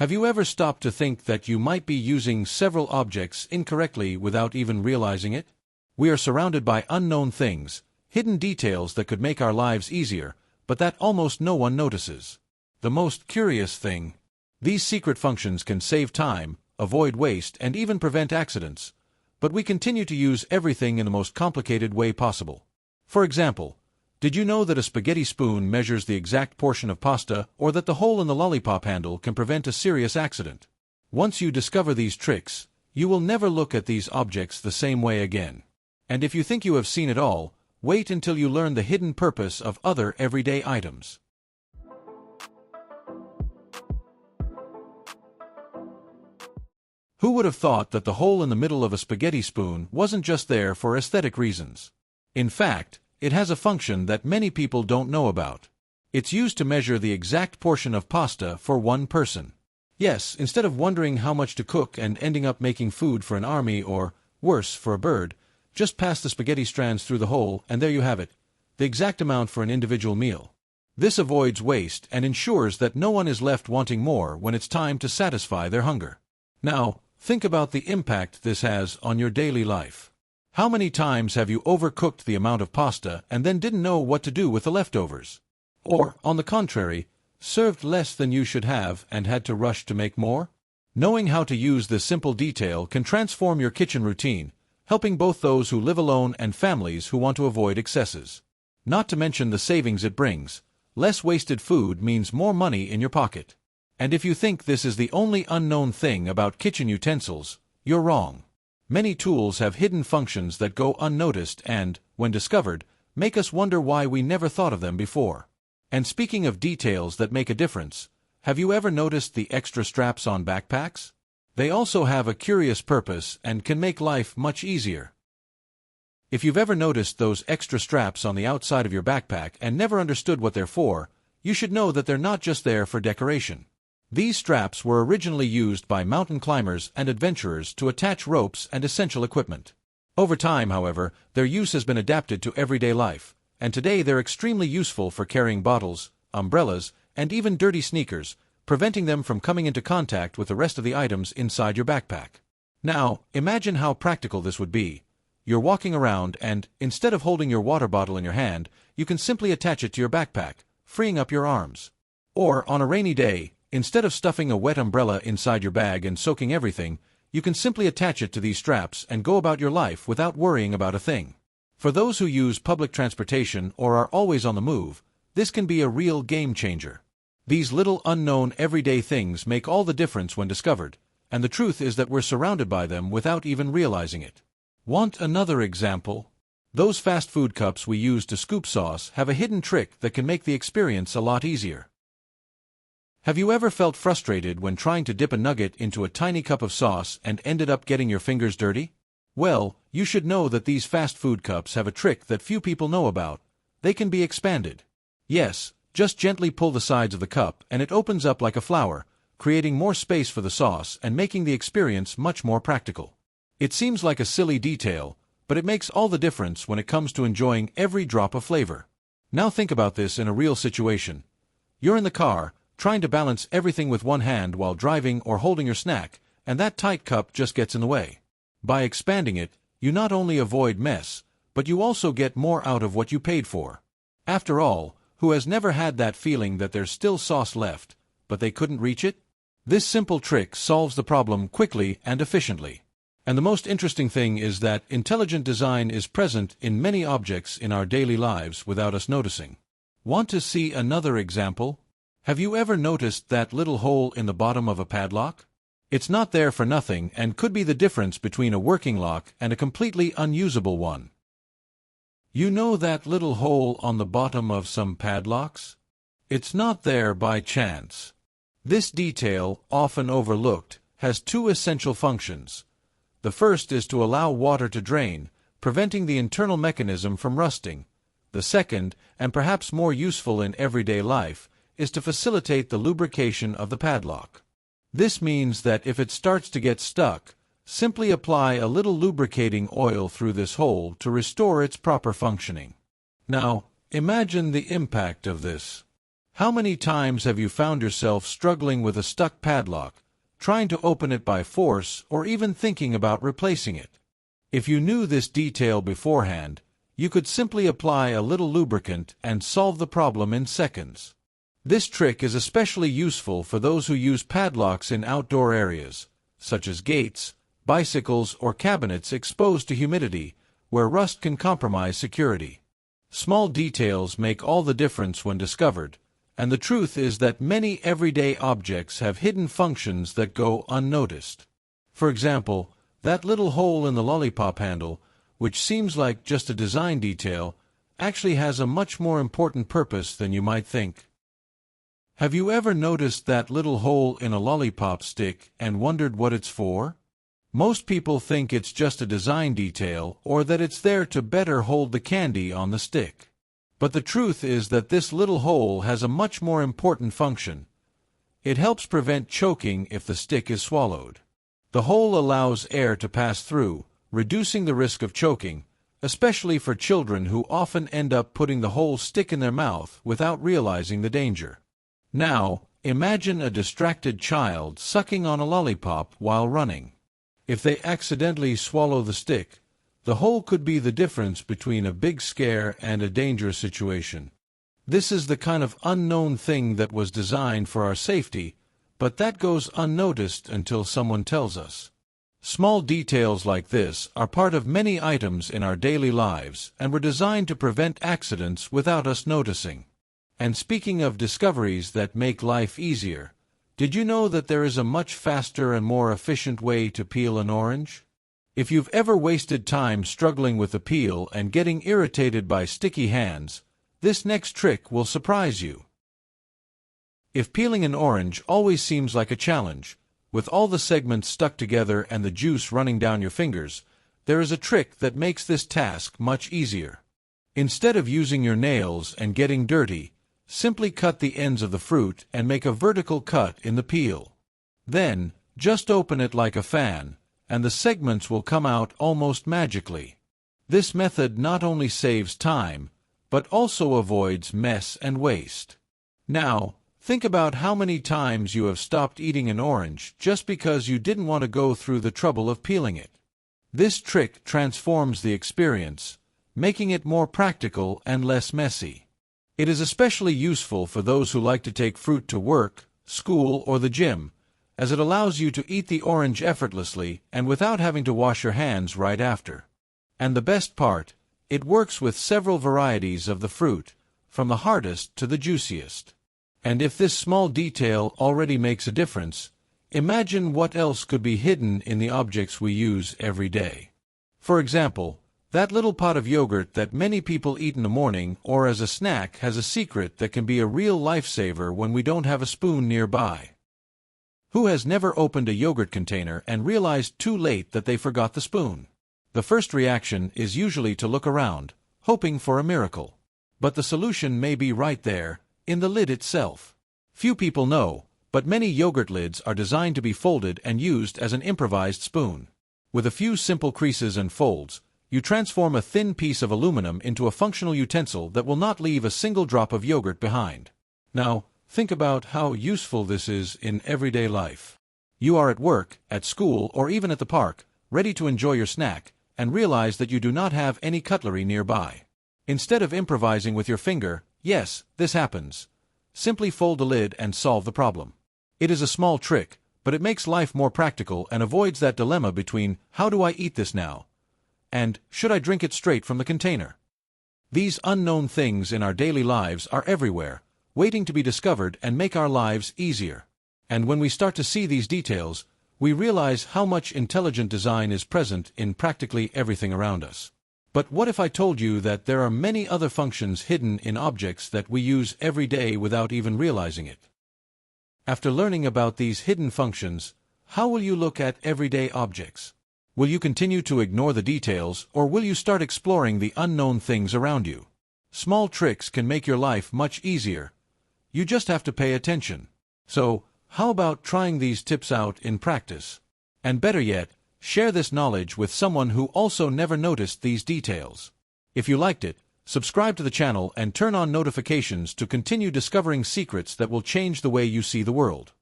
Have you ever stopped to think that you might be using several objects incorrectly without even realizing it? We are surrounded by unknown things, hidden details that could make our lives easier, but that almost no one notices. The most curious thing: these secret functions can save time, avoid waste, and even prevent accidents. But we continue to use everything in the most complicated way possible. For example, did you know that a spaghetti spoon measures the exact portion of pasta, or that the hole in the lollipop handle can prevent a serious accident? Once you discover these tricks, you will never look at these objects the same way again. And if you think you have seen it all, wait until you learn the hidden purpose of other everyday items. Who would have thought that the hole in the middle of a spaghetti spoon wasn't just there for aesthetic reasons? In fact, it has a function that many people don't know about. It's used to measure the exact portion of pasta for one person. Yes, instead of wondering how much to cook and ending up making food for an army or, worse, for a bird, just pass the spaghetti strands through the hole and there you have it, the exact amount for an individual meal. This avoids waste and ensures that no one is left wanting more when it's time to satisfy their hunger. Now, think about the impact this has on your daily life. How many times have you overcooked the amount of pasta and then didn't know what to do with the leftovers? Or, on the contrary, served less than you should have and had to rush to make more? Knowing how to use this simple detail can transform your kitchen routine, helping both those who live alone and families who want to avoid excesses. Not to mention the savings it brings. Less wasted food means more money in your pocket. And if you think this is the only unknown thing about kitchen utensils, you're wrong. Many tools have hidden functions that go unnoticed and, when discovered, make us wonder why we never thought of them before. And speaking of details that make a difference, have you ever noticed the extra straps on backpacks? They also have a curious purpose and can make life much easier. If you've ever noticed those extra straps on the outside of your backpack and never understood what they're for, you should know that they're not just there for decoration. These straps were originally used by mountain climbers and adventurers to attach ropes and essential equipment. Over time, however, their use has been adapted to everyday life, and today they're extremely useful for carrying bottles, umbrellas, and even dirty sneakers, preventing them from coming into contact with the rest of the items inside your backpack. Now, imagine how practical this would be. You're walking around and, instead of holding your water bottle in your hand, you can simply attach it to your backpack, freeing up your arms. Or, on a rainy day, instead of stuffing a wet umbrella inside your bag and soaking everything, you can simply attach it to these straps and go about your life without worrying about a thing. For those who use public transportation or are always on the move, this can be a real game changer. These little unknown everyday things make all the difference when discovered, and the truth is that we're surrounded by them without even realizing it. Want another example? Those fast food cups we use to scoop sauce have a hidden trick that can make the experience a lot easier. Have you ever felt frustrated when trying to dip a nugget into a tiny cup of sauce and ended up getting your fingers dirty? Well, you should know that these fast food cups have a trick that few people know about. They can be expanded. Yes, just gently pull the sides of the cup and it opens up like a flower, creating more space for the sauce and making the experience much more practical. It seems like a silly detail, but it makes all the difference when it comes to enjoying every drop of flavor. Now think about this in a real situation. You're in the car, trying to balance everything with one hand while driving or holding your snack, and that tight cup just gets in the way. By expanding it, you not only avoid mess, but you also get more out of what you paid for. After all, who has never had that feeling that there's still sauce left, but they couldn't reach it? This simple trick solves the problem quickly and efficiently. And the most interesting thing is that intelligent design is present in many objects in our daily lives without us noticing. Want to see another example? Have you ever noticed that little hole in the bottom of a padlock? It's not there for nothing and could be the difference between a working lock and a completely unusable one. You know that little hole on the bottom of some padlocks? It's not there by chance. This detail, often overlooked, has two essential functions. The first is to allow water to drain, preventing the internal mechanism from rusting. The second, and perhaps more useful in everyday life, is to facilitate the lubrication of the padlock. This means that if it starts to get stuck, simply apply a little lubricating oil through this hole to restore its proper functioning. Now, imagine the impact of this. How many times have you found yourself struggling with a stuck padlock, trying to open it by force, or even thinking about replacing it? If you knew this detail beforehand, you could simply apply a little lubricant and solve the problem in seconds. This trick is especially useful for those who use padlocks in outdoor areas, such as gates, bicycles, or cabinets exposed to humidity, where rust can compromise security. Small details make all the difference when discovered, and the truth is that many everyday objects have hidden functions that go unnoticed. For example, that little hole in the lollipop handle, which seems like just a design detail, actually has a much more important purpose than you might think. Have you ever noticed that little hole in a lollipop stick and wondered what it's for? Most people think it's just a design detail or that it's there to better hold the candy on the stick. But the truth is that this little hole has a much more important function. It helps prevent choking if the stick is swallowed. The hole allows air to pass through, reducing the risk of choking, especially for children who often end up putting the whole stick in their mouth without realizing the danger. Now, imagine a distracted child sucking on a lollipop while running. If they accidentally swallow the stick, the hole could be the difference between a big scare and a dangerous situation. This is the kind of unknown thing that was designed for our safety, but that goes unnoticed until someone tells us. Small details like this are part of many items in our daily lives and were designed to prevent accidents without us noticing. And speaking of discoveries that make life easier, did you know that there is a much faster and more efficient way to peel an orange? If you've ever wasted time struggling with the peel and getting irritated by sticky hands, this next trick will surprise you. If peeling an orange always seems like a challenge, with all the segments stuck together and the juice running down your fingers, there is a trick that makes this task much easier. Instead of using your nails and getting dirty, simply cut the ends of the fruit and make a vertical cut in the peel. Then, just open it like a fan, and the segments will come out almost magically. This method not only saves time, but also avoids mess and waste. Now, think about how many times you have stopped eating an orange just because you didn't want to go through the trouble of peeling it. This trick transforms the experience, making it more practical and less messy. It is especially useful for those who like to take fruit to work, school, or the gym, as it allows you to eat the orange effortlessly and without having to wash your hands right after. And the best part, it works with several varieties of the fruit, from the hardest to the juiciest. And if this small detail already makes a difference, imagine what else could be hidden in the objects we use every day. For example, that little pot of yogurt that many people eat in the morning or as a snack has a secret that can be a real lifesaver when we don't have a spoon nearby. Who has never opened a yogurt container and realized too late that they forgot the spoon? The first reaction is usually to look around, hoping for a miracle. But the solution may be right there, in the lid itself. Few people know, but many yogurt lids are designed to be folded and used as an improvised spoon. With a few simple creases and folds, you transform a thin piece of aluminum into a functional utensil that will not leave a single drop of yogurt behind. Now, think about how useful this is in everyday life. You are at work, at school, or even at the park, ready to enjoy your snack, and realize that you do not have any cutlery nearby. Instead of improvising with your finger, yes, this happens. Simply fold the lid and solve the problem. It is a small trick, but it makes life more practical and avoids that dilemma between, how do I eat this now? And, should I drink it straight from the container? These unknown things in our daily lives are everywhere, waiting to be discovered and make our lives easier. And when we start to see these details, we realize how much intelligent design is present in practically everything around us. But what if I told you that there are many other functions hidden in objects that we use every day without even realizing it? After learning about these hidden functions, how will you look at everyday objects? Will you continue to ignore the details, or will you start exploring the unknown things around you? Small tricks can make your life much easier. You just have to pay attention. So, how about trying these tips out in practice? And better yet, share this knowledge with someone who also never noticed these details. If you liked it, subscribe to the channel and turn on notifications to continue discovering secrets that will change the way you see the world.